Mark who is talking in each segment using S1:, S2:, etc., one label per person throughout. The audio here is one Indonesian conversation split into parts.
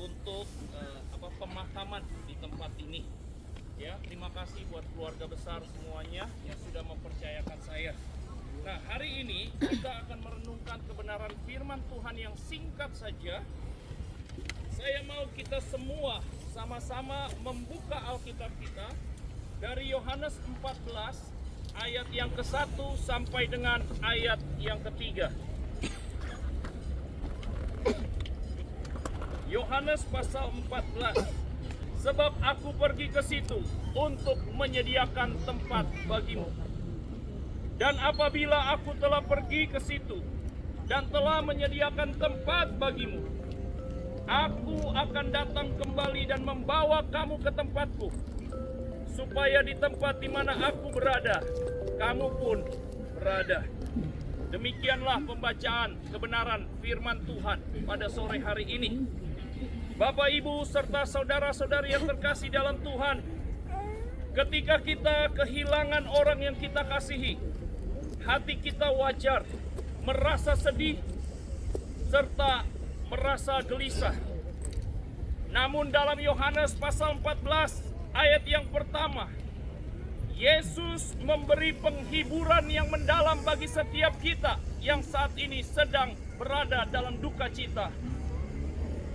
S1: untuk pemakaman di tempat ini. Ya, terima kasih buat keluarga besar semuanya yang sudah mempercayakan saya. Nah, hari ini kita akan merenungkan kebenaran firman Tuhan yang singkat saja. Saya mau kita semua sama-sama membuka Alkitab kita dari Yohanes 14 ayat yang ke-1 sampai dengan ayat yang ke-3. Yohanes pasal 14. Sebab aku pergi ke situ untuk menyediakan tempat bagimu. Dan apabila aku telah pergi ke situ dan telah menyediakan tempat bagimu, aku akan datang kembali dan membawa kamu ke tempatku, supaya di tempat di mana aku berada, kamu pun berada. Demikianlah pembacaan kebenaran firman Tuhan pada sore hari ini. Bapak, Ibu, serta saudara-saudari yang terkasih dalam Tuhan, ketika kita kehilangan orang yang kita kasihi, hati kita wajar merasa sedih serta merasa gelisah. Namun dalam Yohanes pasal 14 ayat yang pertama, Yesus memberi penghiburan yang mendalam bagi setiap kita yang saat ini sedang berada dalam duka cita.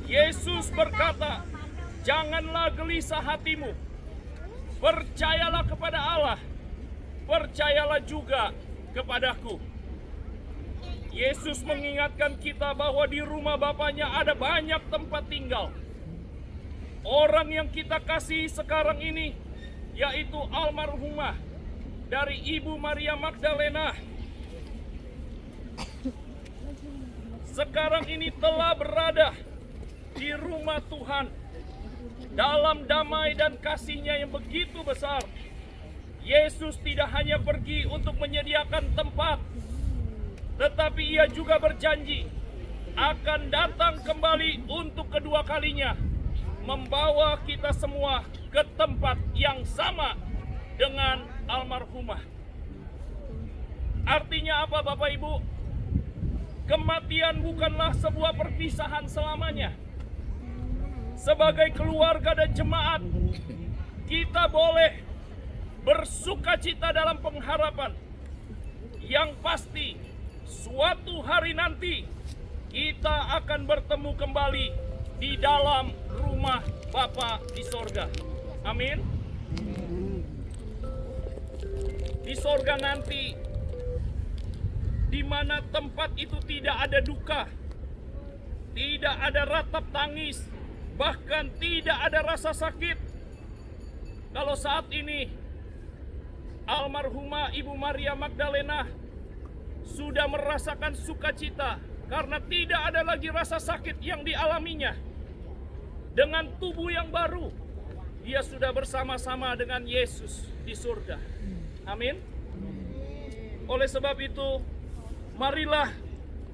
S1: Yesus berkata, janganlah gelisah hatimu, percayalah kepada Allah, percayalah juga kepadaku. Yesus mengingatkan kita bahwa di rumah Bapaknya ada banyak tempat tinggal. Orang yang kita kasih sekarang ini, yaitu almarhumah dari Ibu Maria Magdalena, sekarang ini telah berada di rumah Tuhan dalam damai dan kasih-Nya yang begitu besar. Yesus tidak hanya pergi untuk menyediakan tempat, tetapi Ia juga berjanji akan datang kembali untuk kedua kalinya, membawa kita semua ke tempat yang sama dengan almarhumah. Artinya apa, Bapak Ibu? Kematian bukanlah sebuah perpisahan selamanya. Sebagai keluarga dan jemaat, kita boleh bersukacita dalam pengharapan yang pasti suatu hari nanti kita akan bertemu kembali di dalam rumah Bapa di sorga. Amin. Di sorga nanti, di mana tempat itu tidak ada duka, tidak ada ratap tangis, bahkan tidak ada rasa sakit. Kalau saat ini almarhumah Ibu Maria Magdalena sudah merasakan sukacita karena tidak ada lagi rasa sakit yang dialaminya. Dengan tubuh yang baru, dia sudah bersama-sama dengan Yesus di surga. Amin. Oleh sebab itu, marilah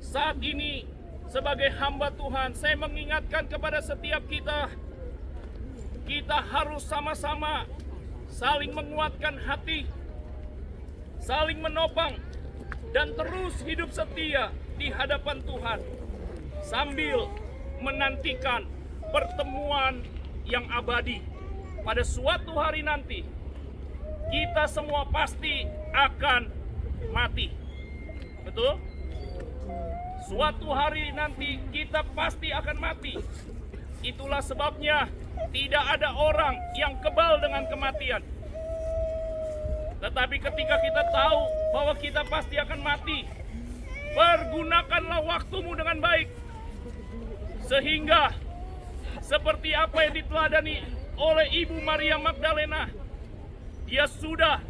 S1: saat ini sebagai hamba Tuhan, saya mengingatkan kepada setiap kita, kita harus sama-sama saling menguatkan hati, saling menopang, dan terus hidup setia di hadapan Tuhan, sambil menantikan pertemuan yang abadi. Pada suatu hari nanti, kita semua pasti akan mati. Betul? Suatu hari nanti kita pasti akan mati. Itulah sebabnya tidak ada orang yang kebal dengan kematian. Tetapi ketika kita tahu bahwa kita pasti akan mati, pergunakanlah waktumu dengan baik. Sehingga seperti apa yang diteladani oleh Ibu Maria Magdalena, dia sudah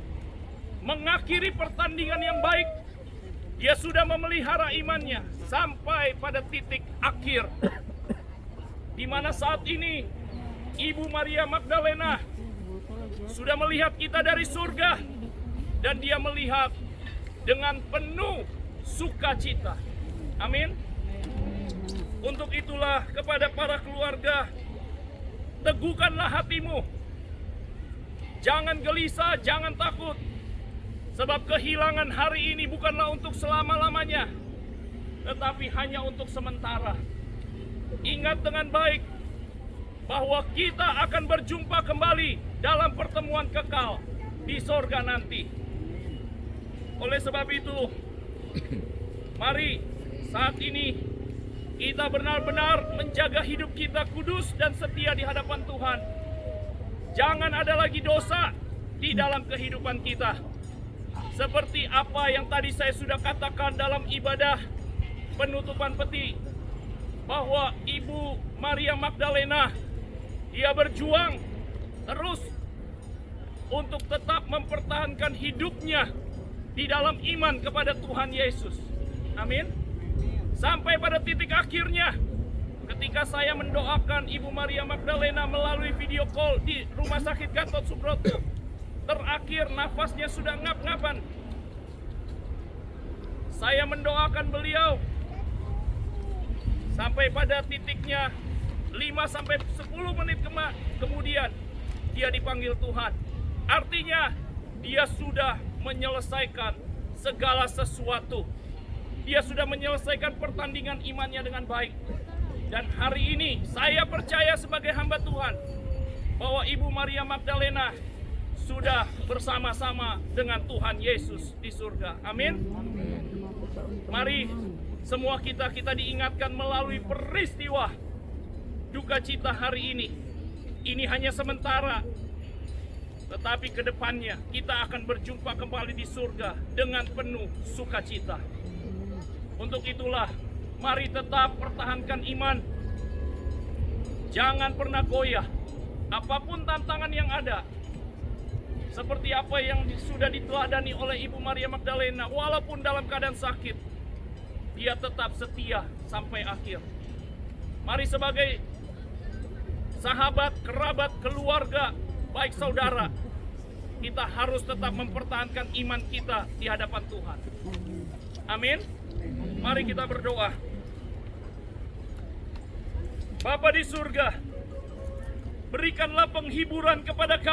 S1: mengakhiri pertandingan yang baik. Dia sudah memelihara imannya sampai pada titik akhir, di mana saat ini Ibu Maria Magdalena sudah melihat kita dari surga, dan dia melihat dengan penuh sukacita. Amin. Untuk itulah kepada para keluarga, teguhkanlah hatimu. Jangan gelisah, jangan takut. Sebab kehilangan hari ini bukanlah untuk selama-lamanya, tetapi hanya untuk sementara. Ingat dengan baik bahwa kita akan berjumpa kembali dalam pertemuan kekal di sorga nanti. Oleh sebab itu, mari saat ini kita benar-benar menjaga hidup kita kudus dan setia di hadapan Tuhan. Jangan ada lagi dosa di dalam kehidupan kita. Seperti apa yang tadi saya sudah katakan dalam ibadah penutupan peti, bahwa Ibu Maria Magdalena, dia berjuang terus untuk tetap mempertahankan hidupnya di dalam iman kepada Tuhan Yesus. Amin. Sampai pada titik akhirnya, ketika saya mendoakan Ibu Maria Magdalena melalui video call di Rumah Sakit Gatot Subroto, terakhir nafasnya sudah ngap-ngapan. Saya mendoakan beliau sampai pada titiknya 5-10 menit kemudian dia dipanggil Tuhan. Artinya dia sudah menyelesaikan segala sesuatu. Dia sudah menyelesaikan pertandingan imannya dengan baik. Dan hari ini saya percaya sebagai hamba Tuhan bahwa Ibu Maria Magdalena sudah bersama-sama dengan Tuhan Yesus di surga. Amin. Mari semua kita diingatkan melalui peristiwa duka cita hari ini. Ini hanya sementara, tetapi ke depannya kita akan berjumpa kembali di surga dengan penuh sukacita. Untuk itulah, mari tetap pertahankan iman. Jangan pernah goyah. Apapun tantangan yang ada, seperti apa yang sudah diteladani oleh Ibu Maria Magdalena, walaupun dalam keadaan sakit, dia tetap setia sampai akhir. Mari sebagai sahabat, kerabat, keluarga, baik saudara, kita harus tetap mempertahankan iman kita di hadapan Tuhan. Amin. Mari kita berdoa. Bapa di surga, berikanlah penghiburan kepada kami.